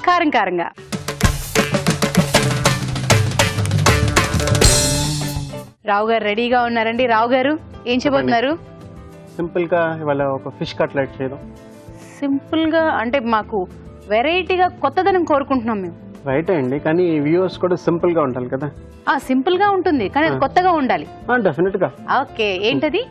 కారం కారంగా. రావు గారు రెడీగా ఉన్నారండి. రావు గారు ఏం చెప్పబోతున్నారు? సింపుల్ గా ఇవాళ ఒక ఫిష్ కట్లెట్ చేయడం. సింపుల్ గా అంటే మాకు వెరైటీగా కొత్తదనం కోరుకుంటున్నాం మేము. రైట్ అండి, కానీ వ్యూవర్స్ కూడా సింపుల్ గా ఉండాలి కదా. సింపుల్ గా ఉంటుంది కానీ అది కొత్తగా ఉండాలి. డెఫినెట్ గా. ఓకే, ఏంటది?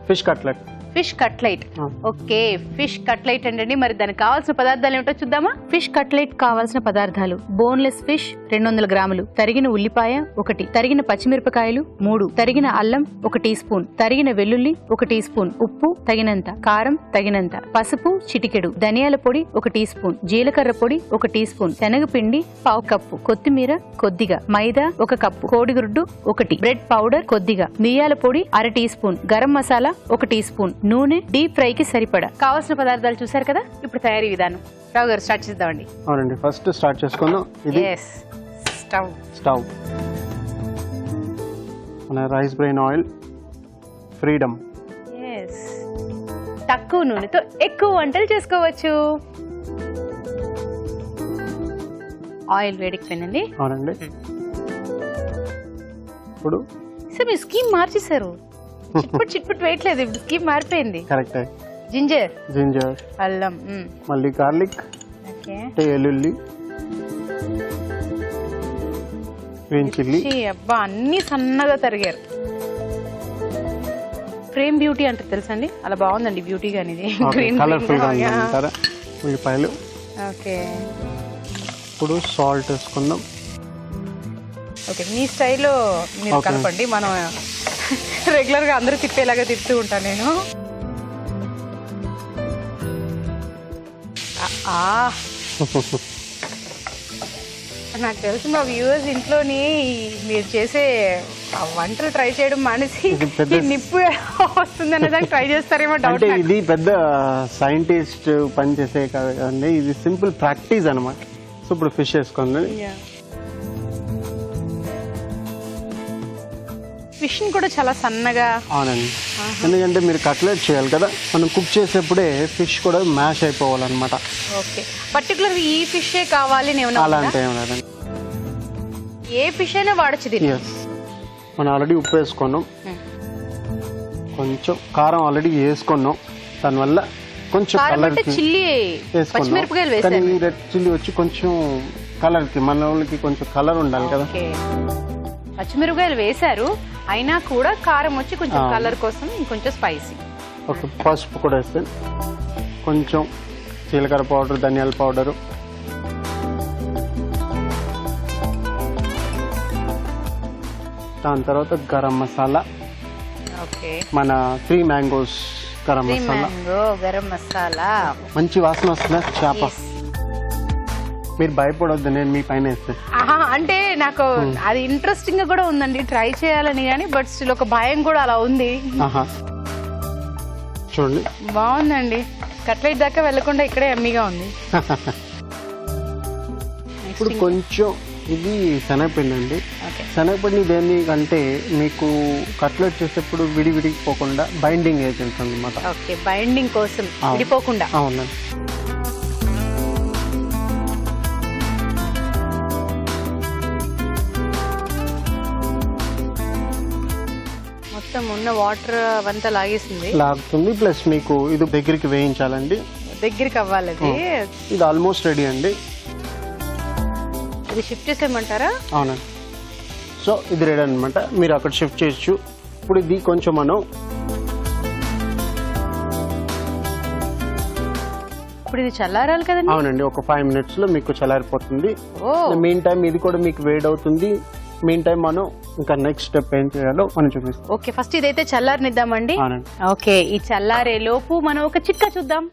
Fish cutlet. Fish cutlet. Okay, fish cutlet అండి. మరి దానికి కావాల్సిన పదార్థాలు ఏమిటో చూద్దామా? ఫిష్ కట్లెట్ కావాల్సిన పదార్థాలు: బోన్లెస్ ఫిష్ 200 గ్రాములు, తరిగిన ఉల్లిపాయ 1, తరిగిన పచ్చిమిరపకాయలు 3, తరిగిన అల్లం 1 టీ స్పూన్, తరిగిన వెల్లుల్లి 1 టీ స్పూన్, ఉప్పు తగినంత, కారం తగినంత, పసుపు చిటికెడు, ధనియాల పొడి 1 టీ స్పూన్, జీలకర్ర పొడి 1 టీ స్పూన్, శనగపిండి 1/2 కప్పు, కొత్తిమీర కొద్దిగా, మైదా 1 కప్పు, కోడిగుడ్డు 1, బ్రెడ్ పౌడర్ కొద్దిగా, మిరియాల పొడి 1/2 tea spoon, garam masala 1 tea spoon, నూనె డీప్ ఫ్రై కి సరిపడా. కావాల్సిన పదార్థాలు చూసారు కదా. ఇప్పుడు తయారీ విధానం రావు గారు స్టార్ట్ చేద్దామండి. అవునండి, ఫస్ట్ స్టార్ట్ చేసుకుందాం. ఇది స్టవ్. మన రైస్ బ్రెయిన్ ఆయిల్, ఫ్రీడమ్. తక్కువ నూనెతో ఎక్కువ వంటలు చేసుకోవచ్చు. ఆయిల్ వేడెక్కిపోయిందండి. అవునండి. ఇప్పుడు మీ స్కీమ్ మార్చేశారు. చిట్పుట్ వేయట్లేదు, ఇప్పుడు స్కీమ్ మారిపోయింది. కరెక్ట్. జింజర్, అల్లం, మళ్ళీ గార్లిక్, వెల్లుల్లి, గ్రీన్ చిల్లీ. అబ్బా, అన్ని సన్నగా తరిగారు. ఫ్రేమ్ బ్యూటీ అంటే తెలుసండి, అలా బాగుందండి బ్యూటీ గాని. గ్రీన్ కలర్ఫుల్ గా ఉంటారా ఉల్లిపాయలు. ఓకే, ఇప్పుడు సాల్ట్ వేసుకుందాం. ఓకే, మీ స్టైల్లో మీరు కలపండి. మనం రెగ్యులర్ గా అందరూ తిప్పేలాగా తిప్పుతూ ఉంటాను నేను. నాకు తెలుసు మా వ్యూవర్స్ ఇంట్లోని మీరు చేసే వంటలు ట్రై చేయడం మానేసి నిప్పు వస్తుంది అనేదానికి ట్రై చేస్తారేమో డౌట్. ఇది పెద్ద సైంటిస్ట్ పని చేసే కదండి, ఇది సింపుల్ ప్రాక్టీస్ అనమాట. సో ఇప్పుడు ఫిష్ వేసుకోండి. ఫిష్ కూడా చాలా సన్నగా. అవునండి, ఎందుకంటే మీరు కట్లెట్ చేయాలి కదా, మనం కుక్ చేసేప్పుడే ఫిష్ కూడా మ్యాష్ అయిపోవాలన్నమాట. ఓకే, పర్టికులర్ ఈ ఫిష్ కావాలి అలా అంటే ఏం లేదండి, ఏ ఫిష్ అయినా వాడచ్చు. మనం ఆల్రెడీ ఉప్పు వేసుకున్నాం, కొంచెం కారం ఆల్రెడీ వేసుకున్నాం, దానివల్ల కొంచెం కలర్ వేసుకున్నాం. కానీ రెడ్ చిల్లీ వచ్చి కొంచెం కలర్ కి, మన వాళ్ళకి కొంచెం కలర్ ఉండాలి కదా. పచ్చిమిరపకాయలు వేశారు, అయినా కూడా కారం వచ్చి కొంచెం కలర్ కోసం ఇంకొంచెం స్పైసీ. ఓకే, పసుపు కూడా వేస్తే, కొంచెం జీలకర్ర పౌడర్, ధనియాల పౌడరు, దాని తర్వాత గరం మసాలా. మన 3 మ్యాంగోస్ గరం మసాలా. మంచి వాసన వస్తుంది చేప. మీరు భయపడొద్దు, నేను మీ పైన వేస్తే. అంటే నాకు అది ఇంట్రెస్టింగ్ గా కూడా ఉందండి, ట్రై చేయాలని, కానీ బట్ స్టిల్ ఒక భయం కూడా అలా ఉంది. చూడండి, బాగుందండి. కట్లెట్ దాకా వెళ్లకుండా ఇక్కడే ఎమ్మీగా ఉంది. ఇప్పుడు కొంచెం ఇది శనగపిండి అండి. శనగపిండి దేనికంటే మీకు కట్లెట్ చేసేప్పుడు విడిపోకుండా బైండింగ్ ఏజెంట్ అన్నమాట. ఓకే, బైండింగ్ కోసం విడిపోకుండా. అవునండి. మొత్తం ఉన్న వాటర్ అవంతా లాగుతుంది. ప్లస్ మీకు ఇది దగ్గరికి వేయించాలండి, దగ్గరికి అవ్వాలి. ఇది ఆల్మోస్ట్ రెడీ అండి. ఇది షిఫ్ట్ చేసేయమంటారా? అవునండి. సో ఇది రెడీ అనమాట, మీరు అక్కడ షిఫ్ట్ చేయొచ్చు. ఇప్పుడు ఇది కొంచెం మనం ఇప్పుడు ఇది చల్లారాలి కదండి. అవునండి, ఒక 5 minutes లో మీకు చల్లారిపోతుంది. మీన్ టైం ఇది కూడా మీకు వేడవుతుంది. మీన్ టైం మనం ఇంకా నెక్స్ట్ స్టెప్ ఏం చేయాలో మనం చూపిస్తాం. ఓకే, ఫస్ట్ ఇదైతే చల్లారనిద్దామండి. ఓకే, ఈ చల్లారే లోపు మనం ఒక చిట్కా చూద్దాం.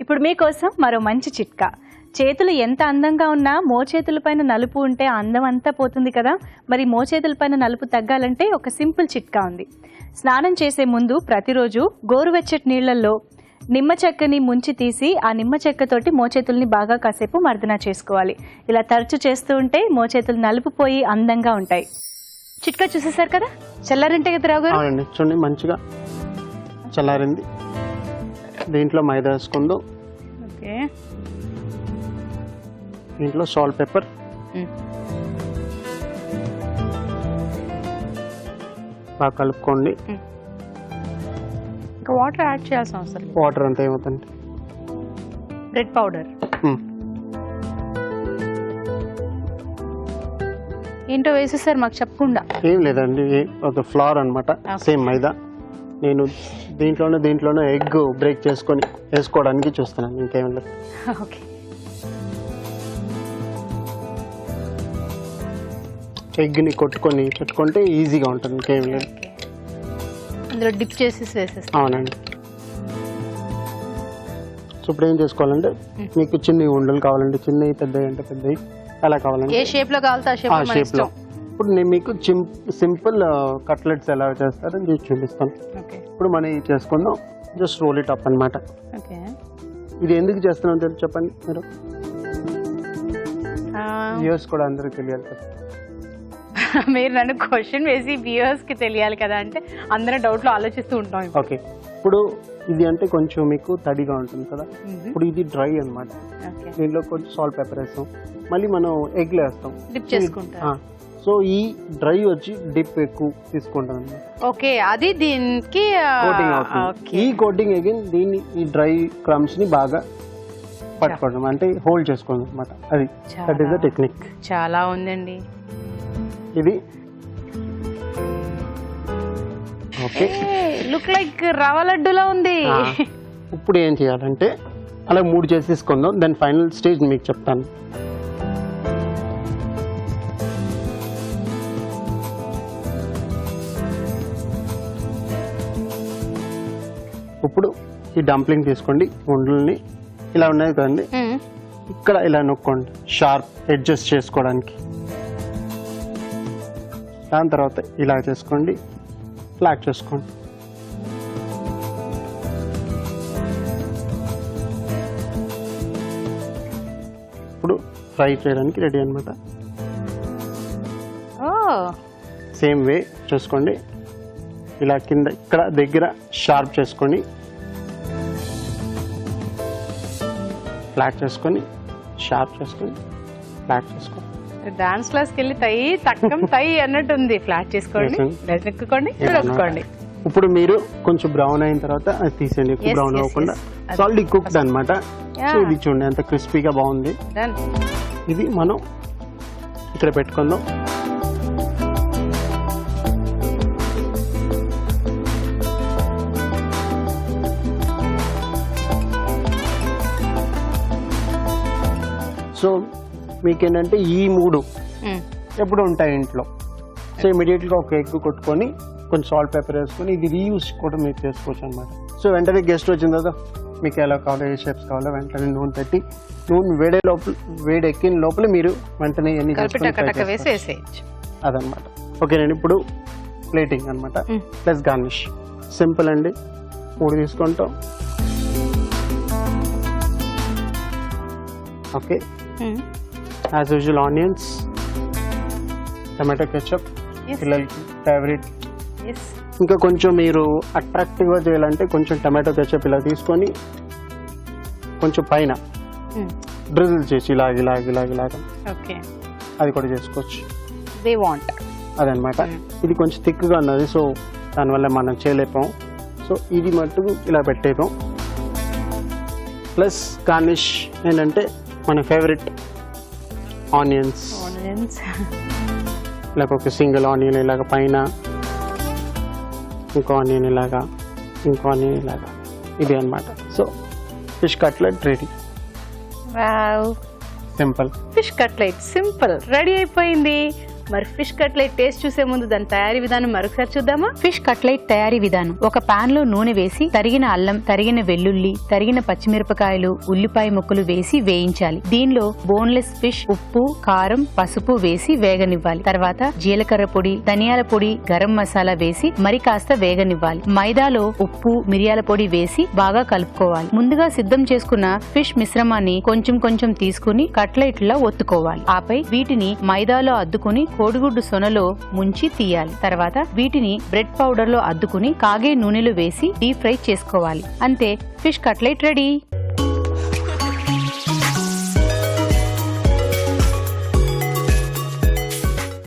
ఇప్పుడు మీకోసం మరో మంచి చిట్కా. చేతులు ఎంత అందంగా ఉన్నా మోచేతుల పైన నలుపు ఉంటే అందం అంతా పోతుంది కదా. మరి మోచేతుల పైన నలుపు తగ్గాలంటే ఒక సింపుల్ చిట్కా ఉంది. స్నానం చేసే ముందు ప్రతిరోజు గోరువెచ్చటి నీళ్లలో నిమ్మ చెక్కని ముంచి తీసి ఆ నిమ్మ చెక్కతోటి మోచేతుల్ని బాగా కాసేపు మర్దన చేసుకోవాలి. ఇలా తరచు చేస్తూ ఉంటే మోచేతులు నలుపు పోయి అందంగా ఉంటాయి. చిట్కా చూసేసారు కదా, చల్లారంటే కదా రావు గారు. చూడండి, మంచిగా చల్లారింది. దీంట్లో మైదా వేసుకుందాం. ఓకే, దీంట్లో సాల్ట్ పెప్పర్, బాగా కలుపుకోండి. ఇంకా వాటర్ యాడ్ చేయాల్సిన అవసరం లేదు. వాటర్ అంతా ఏమవుతుంది, బ్రెడ్ పౌడర్ ఏంటో వేసేసారు మాకు చెప్పకుండా. ఏం లేదండి, ఒక ఫ్లవర్ అనమాట, సేమ్ మైదా. నేను దీంట్లోనే ఎగ్ బ్రేక్ చేసుకొని వేసుకోవడానికి చూస్తున్నాను, ఇంకేం లేదు. ఓకే, ఎగ్ని కొట్టుకొని పెట్టుకుంటే ఈజీగా ఉంటుంది, ఇంకేం లేదు. అందులో డిప్ చేసి వేసేస్తాం. అవునండి. సో ఇప్పుడు ఏం చేసుకోవాలంటే మీకు చిన్న ఉండలు కావాలంటే చిన్నవి, పెద్దవి అంటే పెద్దవి, ఎలా కావాలంటే ఏ షేప్ లో కావాలంటే ఆ షేప్ లో. ఇప్పుడు నేను మీకు సింపుల్ కట్లెట్స్ ఎలా చేస్తారని చూపిస్తాను. ఇప్పుడు మనం ఇది చేసుకుందాం. జస్ట్ రోల్ ఇట్ అప్ అనమాట. ఇది ఎందుకు చేస్తున్నాం తెలుసు చెప్పండి మీరు, వ్యూవర్స్ కూడా అందరికి తెలియాలి కదా. మీరు నన్ను క్వశ్చన్ వేసి వ్యూవర్స్ కి తెలియాలి కదా అంటే అందరం డౌట్ లో ఆలోచిస్తూ ఉంటాం. ఓకే, ఇప్పుడు ఇది అంటే కొంచెం మీకు తడిగా ఉంటుంది కదా, ఇప్పుడు ఇది డ్రై అనమాట. దీంట్లో కొంచెం సాల్ట్ పెప్పర్ వేస్తాం, మళ్ళీ మనం ఎగ్లు వేస్తాం, డిప్ చేసుకుంటాం. సో ఈ డ్రై వచ్చి డిప్ ఎక్కువ తీసుకుంటాం అనమాట. ఓకే, అది దీనికి కోటింగ్ అవుతుంది. ఈ కోటింగ్ అగైన్ దీన్ని ఈ డ్రై క్రమ్స్ ని బాగా పట్టుకోవడం అంటే హోల్డ్ చేసుకోవడం అనమాట. అది దట్ ఈస్ ద టెక్నిక్. చాలా ఉందండి ఇది. ఓకే, లుక్ లైక్ రవ్వ లడ్డూలా ఉంది. ఇప్పుడు ఏం చేయాలంటే అలా 3 చేసి తీసుకుందాం, దాని ఫైనల్ స్టేజ్ మీకు చెప్తాను. ఇప్పుడు ఈ డంప్లింగ్ తీసుకోండి, ఉండల్ని ఇలా ఉన్నాయి కదండి, ఇక్కడ ఇలా నొక్కండి షార్ప్ అడ్జస్ట్ చేసుకోవడానికి. దాని తర్వాత ఇలా చేసుకోండి, ఫ్లాట్ చేసుకోండి. ఇప్పుడు ఫ్రై చేయడానికి రెడీ అనమాట. సేమ్ వే చూసుకోండి, ఇలా కింద ఇక్కడ దగ్గర షార్ప్ చేసుకొని ఫ్లాట్ చేసుకొని షార్ప్ చేసుకొని ఫ్లాట్ చేసుకోండి. డాన్స్ క్లాస్ కి వెళ్ళి తై తక్కం తై అన్నట్టుంది. ఫ్లాట్ చేసుకోండి, నెక్కుకోండి, నొక్కండి. ఇప్పుడు మీరు కొంచెం బ్రౌన్ అయిన తర్వాత అది తీసేయండి, ఎక్కువ బ్రౌన్ అవ్వకుండా. సాల్ట్ కుక్డ్ అనమాట. సో ఇది చూడండి ఎంత క్రిస్పీగా బాగుంది. ఇది మనం ఇక్కడ పెట్టుకుందాం. సో మీకేంటంటే ఈ 3 ఎప్పుడు ఉంటాయి ఇంట్లో. సో ఇమీడియట్గా ఒక ఎగ్ కొట్టుకొని కొంచెం సాల్ట్ పెప్పర్ వేసుకొని ఇది రీయూస్ కూడా మీరు చేసుకోవచ్చు అనమాట. సో వెంటనే గెస్ట్ వచ్చిన తర్వాత మీకు ఎలా కావాలో ఏ షేప్స్ కావాలో వెంటనే నూనె పెట్టి నూనె వేడి ఎక్కిన లోపల మీరు వెంటనే ఎన్ని అదనమాట. ఓకే, నేను ఇప్పుడు ప్లేటింగ్ అనమాట ప్లస్ గార్నిష్. సింపుల్ అండి, 3 తీసుకుంటాం. Okay, as usual onions, tomato ketchup పిల్లలకి ఫేవరెట్. ఇంకా కొంచెం మీరు అట్రాక్టివ్గా చేయాలంటే కొంచెం టమాటో కెచప్ ఇలా తీసుకొని కొంచెం పైన డ్రిజిల్ చేసి ఇలాగ అది కూడా చేసుకోవచ్చు. అదనమాట. ఇది కొంచెం థిక్గా ఉన్నది, సో దానివల్ల మనం చేయలేపాం. సో ఇది మట్టుకు ఇలా పెట్టేపాం. ప్లస్ గార్నిష్ ఏంటంటే మన ఫేవరెట్ ఆనియన్స్, ఇలాగ ఒక సింగిల్ ఆనియన్ ఇలాగ పైన, ఇంకో ఆనియన్ ఇలాగా, ఇంకో ఆనియన్ ఇలాగా, ఇది అనమాట. So fish cutlet ready. Simple fish cutlet simple ready అయిపోయింది. మరి ఫిష్ కట్లెట్ టేస్ట్ చూసే ముందు దాని తయారీ విధానం మరొకసారి చూద్దామా? ఫిష్ కట్లెట్ తయారీ విధానం: ఒక పాన్ లో నూనె వేసి తరిగిన అల్లం, తరిగిన వెల్లుల్లి, తరిగిన పచ్చిమిరపకాయలు, ఉల్లిపాయ ముక్కలు వేసి వేయించాలి. దీనిలో బోన్లెస్ ఫిష్, ఉప్పు, కారం, పసుపు వేసి వేగనివ్వాలి. తర్వాత జీలకర్ర పొడి, ధనియాల పొడి, గరం మసాలా వేసి మరి కాస్త వేగనివ్వాలి. మైదాలో ఉప్పు, మిరియాల పొడి వేసి బాగా కలుపుకోవాలి. ముందుగా సిద్ధం చేసుకున్న ఫిష్ మిశ్రమాన్ని కొంచెం కొంచెం తీసుకుని కట్లెట్లా ఒత్తుకోవాలి. ఆపై వీటిని మైదాలో అద్దుకుని కోడిగుడ్డు సొనలో ముంచి తీయాలి. తర్వాత వీటిని బ్రెడ్ పౌడర్ లో అద్దుకుని కాగే నూనెలో వేసి డీప్ ఫ్రై చేసుకోవాలి. అంతే, ఫిష్ కట్లెట్ రెడీ.